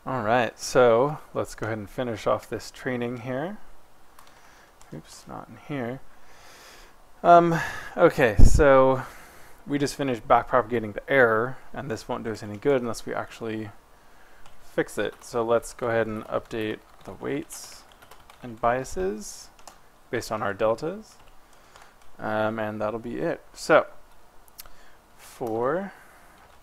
All right, so let's go ahead and finish off this training here. Oops, not in here. Okay, so we just finished backpropagating the error, and this won't do us any good unless we actually fix it. So let's go ahead and update the weights and biases based on our deltas, and that'll be it. So for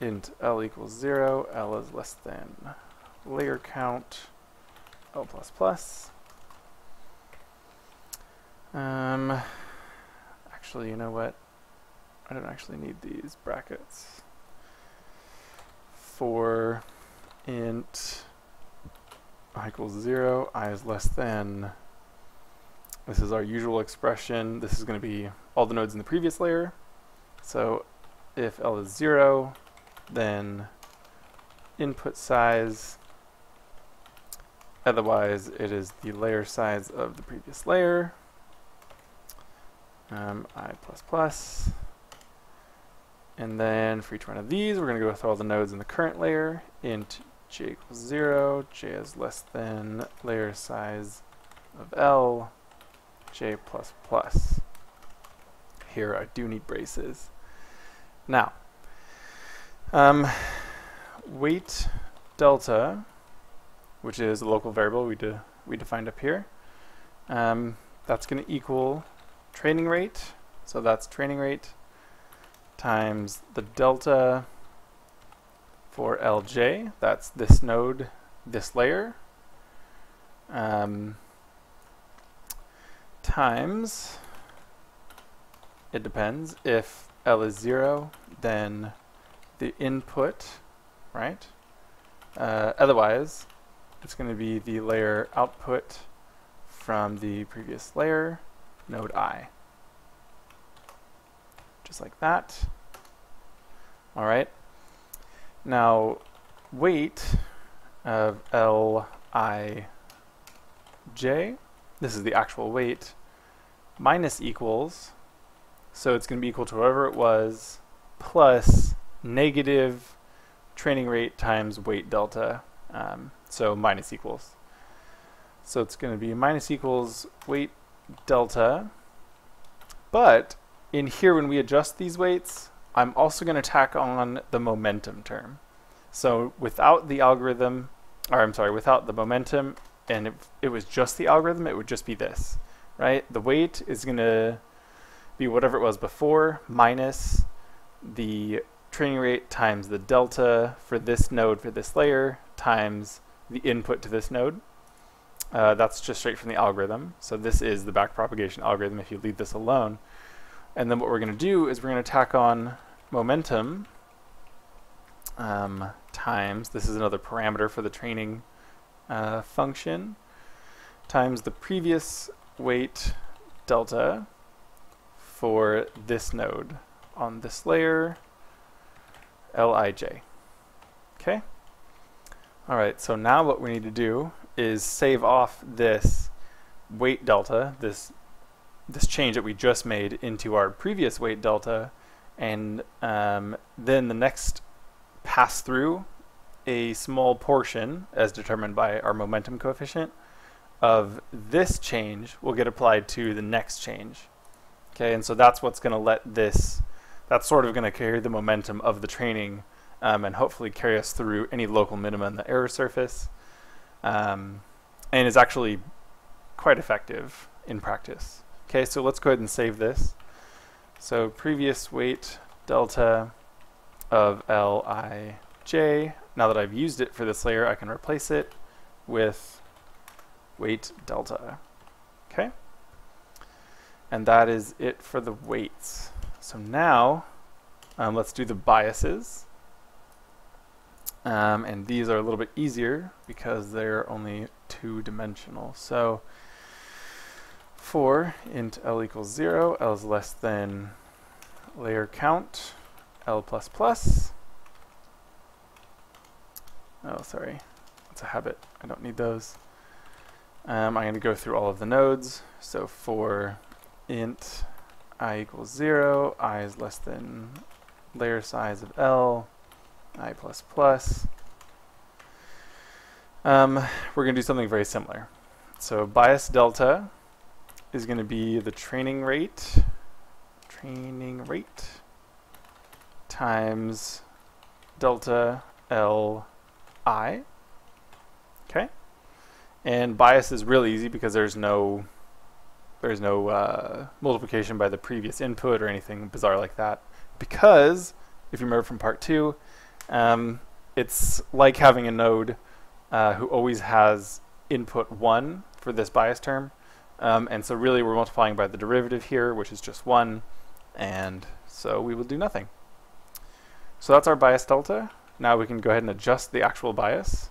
int L equals 0, L is less than layer count L plus plus. Actually, you know what? I don't actually need these brackets. For int I equals 0, I is less than, this is our usual expression. This is going to be all the nodes in the previous layer. So if L is 0, then input size, otherwise it is the layer size of the previous layer, I plus plus. And then for each one of these, we're going to go with all the nodes in the current layer. Int j equals 0, j is less than layer size of L, j plus plus. Here I do need braces. Now, weight delta, which is a local variable we defined up here, that's going to equal training rate. So that's training rate times the delta for Lj, that's this node, this layer, times, it depends, if L is 0, then the input, right? Otherwise, it's going to be the layer output from the previous layer, node I. Just like that. All right. Now, weight of Lij, this is the actual weight, minus equals, so it's going to be equal to whatever it was, plus negative training rate times weight delta, so minus equals. So it's going to be minus equals weight delta, but in here when we adjust these weights, I'm also going to tack on the momentum term. So without the algorithm, or I'm sorry, without the momentum, and if it was just the algorithm, it would just be this, right? The weight is going to be whatever it was before, minus the training rate times the delta for this node for this layer times the input to this node. That's just straight from the algorithm. So this is the backpropagation algorithm if you leave this alone. And then what we're going to do is we're going to tack on momentum times, this is another parameter for the training function, times the previous weight delta for this node on this layer, Lij. Okay? All right, so now what we need to do is save off this weight delta, this change that we just made into our previous weight delta, and then the next pass through a small portion, as determined by our momentum coefficient, of this change will get applied to the next change. Okay, and so that's what's going to let this, that's sort of going to carry the momentum of the training and hopefully carry us through any local minima in the error surface, and is actually quite effective in practice. Okay, so let's go ahead and save this. So previous weight delta of Lij, now that I've used it for this layer, I can replace it with weight delta. Okay? And that is it for the weights. So now, let's do the biases. And these are a little bit easier because they're only two-dimensional. So for int L equals 0, L is less than layer count, L plus plus. Oh, sorry, that's a habit. I don't need those. I'm going to go through all of the nodes. So for int I equals 0, I is less than layer size of L, I plus plus. We're going to do something very similar. So bias delta is going to be the training rate times delta Li. Okay, and bias is really easy because there's no multiplication by the previous input or anything bizarre like that. Because if you remember from part 2, it's like having a node who always has input 1 for this bias term. And so really we're multiplying by the derivative here, which is just 1, and so we will do nothing. So that's our bias delta. Now we can go ahead and adjust the actual bias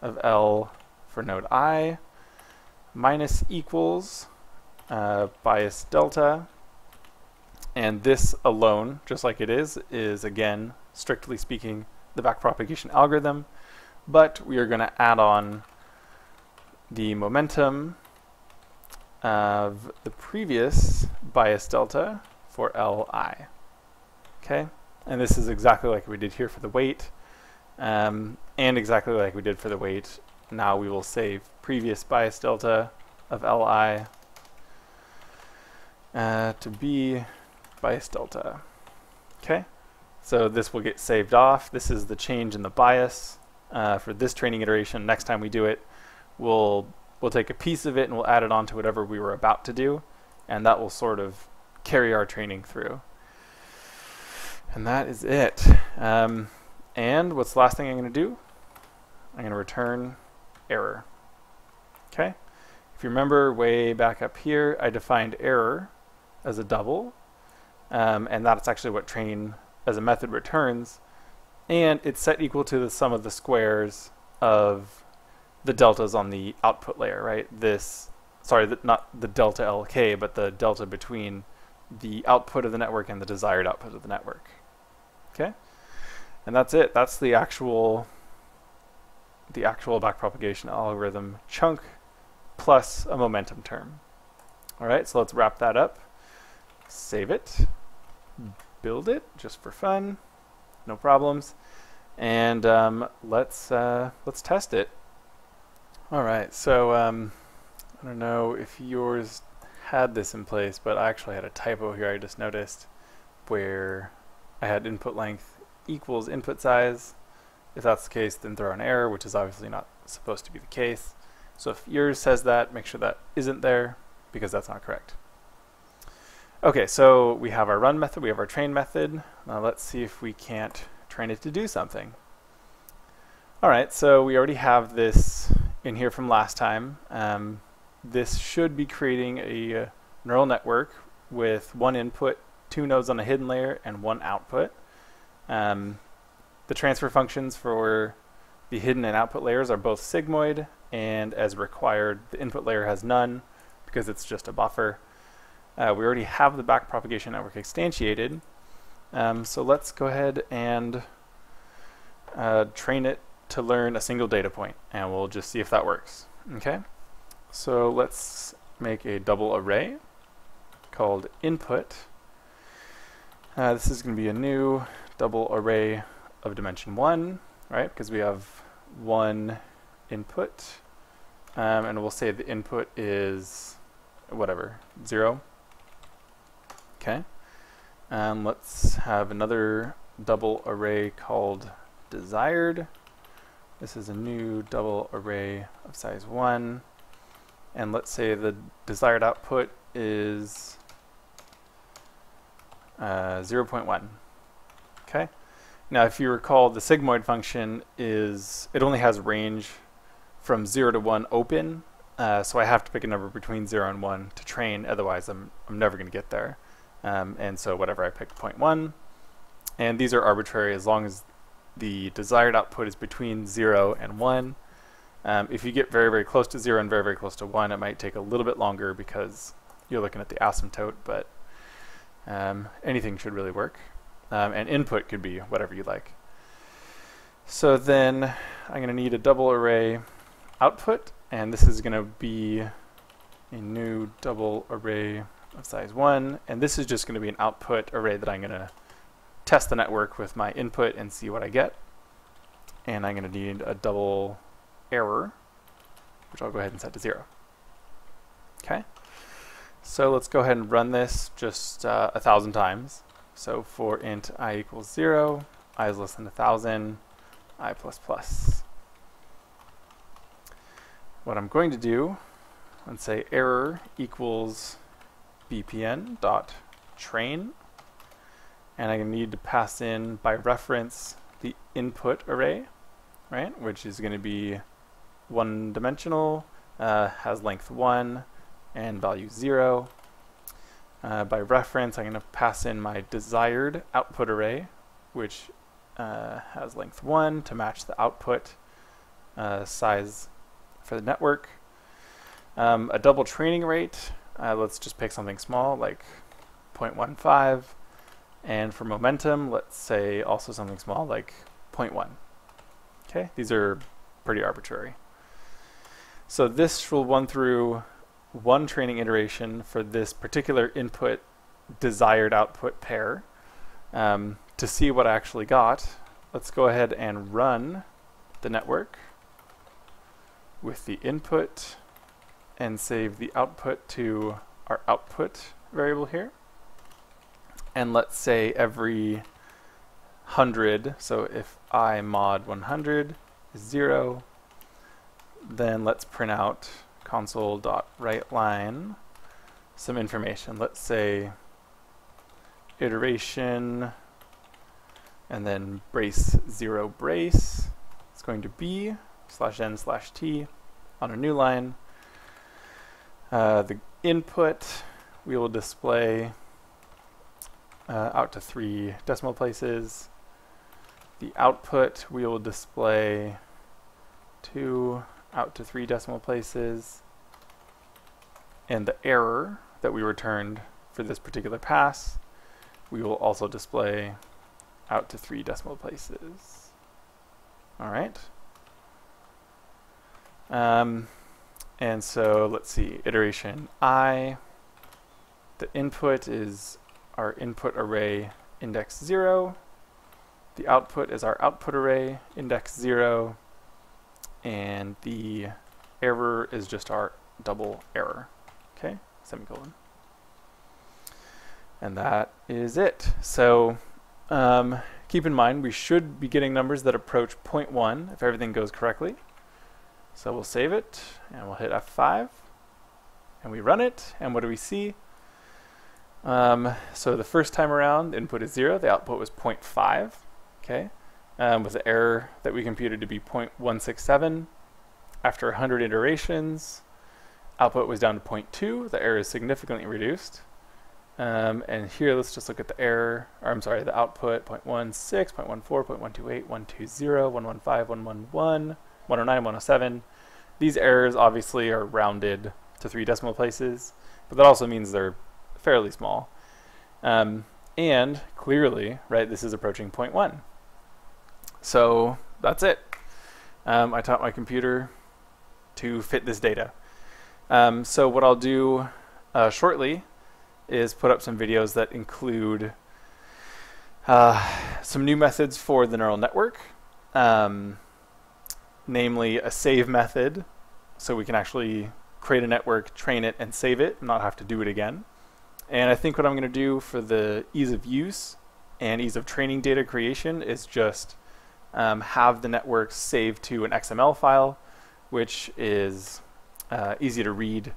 of L for node I minus equals bias delta. And this alone, just like it is again, strictly speaking, the backpropagation algorithm, but we are going to add on the momentum of the previous bias delta for Li. Okay, and this is exactly like we did here for the weight, and exactly like we did for the weight. Now we will save previous bias delta of Li to be bias delta. Okay, so this will get saved off. This is the change in the bias for this training iteration. Next time we do it, we'll take a piece of it and we'll add it on to whatever we were about to do, and that will sort of carry our training through. And that is it. And what's the last thing I'm going to do? I'm going to return error. Okay? If you remember way back up here, I defined error as a double, and that's actually what train as a method returns, and it's set equal to the sum of the squares of the deltas on the output layer, right? Not the delta LK, but the delta between the output of the network and the desired output of the network. Okay? And that's it. That's the actual backpropagation algorithm chunk plus a momentum term. All right, so let's wrap that up. Save it. Build it just for fun. No problems. And let's test it. All right, so I don't know if yours had this in place, but I actually had a typo here I just noticed where I had input length equals input size. If that's the case, then throw an error, which is obviously not supposed to be the case. So if yours says that, make sure that isn't there, because that's not correct. Okay, so we have our run method, we have our train method. Now let's see if we can't train it to do something. All right, so we already have this in here from last time. This should be creating a neural network with one input, 2 nodes on a hidden layer, and 1 output. The transfer functions for the hidden and output layers are both sigmoid, and as required, the input layer has none because it's just a buffer. We already have the backpropagation network instantiated, so let's go ahead and train it to learn a single data point, and we'll just see if that works. Okay, so let's make a double array called input. This is going to be a new double array of dimension 1, right? Because we have 1 input, and we'll say the input is whatever, 0. Okay, let's have another double array called desired. This is a new double array of size 1, and let's say the desired output is 0.1. Okay. Now, if you recall, the sigmoid function it only has range from 0 to 1 open, so I have to pick a number between 0 and 1 to train. Otherwise, I'm never going to get there. And so whatever I pick, 0.1, and these are arbitrary as long as the desired output is between 0 and 1. If you get very, very close to 0 and very, very close to 1, it might take a little bit longer because you're looking at the asymptote, but anything should really work. And input could be whatever you like. So then I'm going to need a double array output, and this is going to be a new double array of size 1, and this is just going to be an output array that I'm going to test the network with my input and see what I get. And I'm going to need a double error, which I'll go ahead and set to 0. Okay, so let's go ahead and run this just 1,000 times. So for int I equals 0, I is less than 1,000, I plus plus. What I'm going to do, let's say error equals bpn dot train, and I need to pass in by reference the input array, right, which is going to be one dimensional, has length 1 and value 0. By reference, I'm going to pass in my desired output array, which has length 1 to match the output size for the network. A double training rate, let's just pick something small like 0.15. And for momentum, let's say also something small like 0.1. Okay, these are pretty arbitrary. So this will run through one training iteration for this particular input desired output pair. To see what I actually got, let's go ahead and run the network with the input and save the output to our output variable here. And let's say every 100, so if I mod 100 is 0, then let's print out console.writeLine some information. Let's say iteration and then brace 0 brace. It's going to be /n/t on a new line. The input we will display out to 3 decimal places. The output we will display 2 out to 3 decimal places. And the error that we returned for this particular pass, we will also display out to 3 decimal places. All right. And so let's see, iteration I, the input is our input array index 0. The output is our output array index 0. And the error is just our double error. Okay, semicolon. And that is it. So keep in mind we should be getting numbers that approach 0.1 if everything goes correctly. So we'll save it and we'll hit F5 and we run it, and what do we see? So the first time around the input is 0, the output was 0.5, okay, with the error that we computed to be 0.167. After 100 iterations, output was down to 0.2. The error is significantly reduced. And here let's just look at the error, or I'm sorry, the output, 0.16, 0.14, 0.128, 120, 115, 111, 109, 107. These errors obviously are rounded to 3 decimal places, but that also means they're fairly small. And clearly, right, this is approaching 0.1. So that's it. I taught my computer to fit this data. So what I'll do shortly is put up some videos that include some new methods for the neural network, namely a save method, so we can actually create a network, train it, and save it, and not have to do it again. And I think what I'm going to do for the ease of use and ease of training data creation is just have the network saved to an XML file, which is easy to read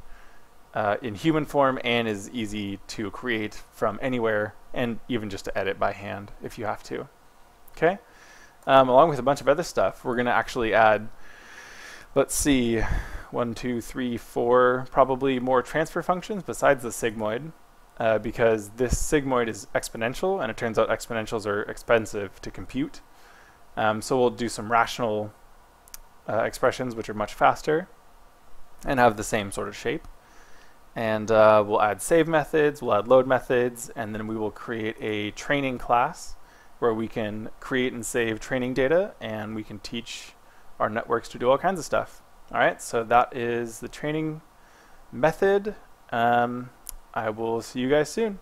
in human form and is easy to create from anywhere, and even just to edit by hand if you have to. Okay? Along with a bunch of other stuff, we're going to actually add, let's see, 1, 2, 3, 4 probably more transfer functions besides the sigmoid, because this sigmoid is exponential, and it turns out exponentials are expensive to compute. So we'll do some rational expressions which are much faster and have the same sort of shape. And we'll add save methods, we'll add load methods, and then we will create a training class where we can create and save training data, and we can teach our networks to do all kinds of stuff. All right, so that is the training method. I will see you guys soon.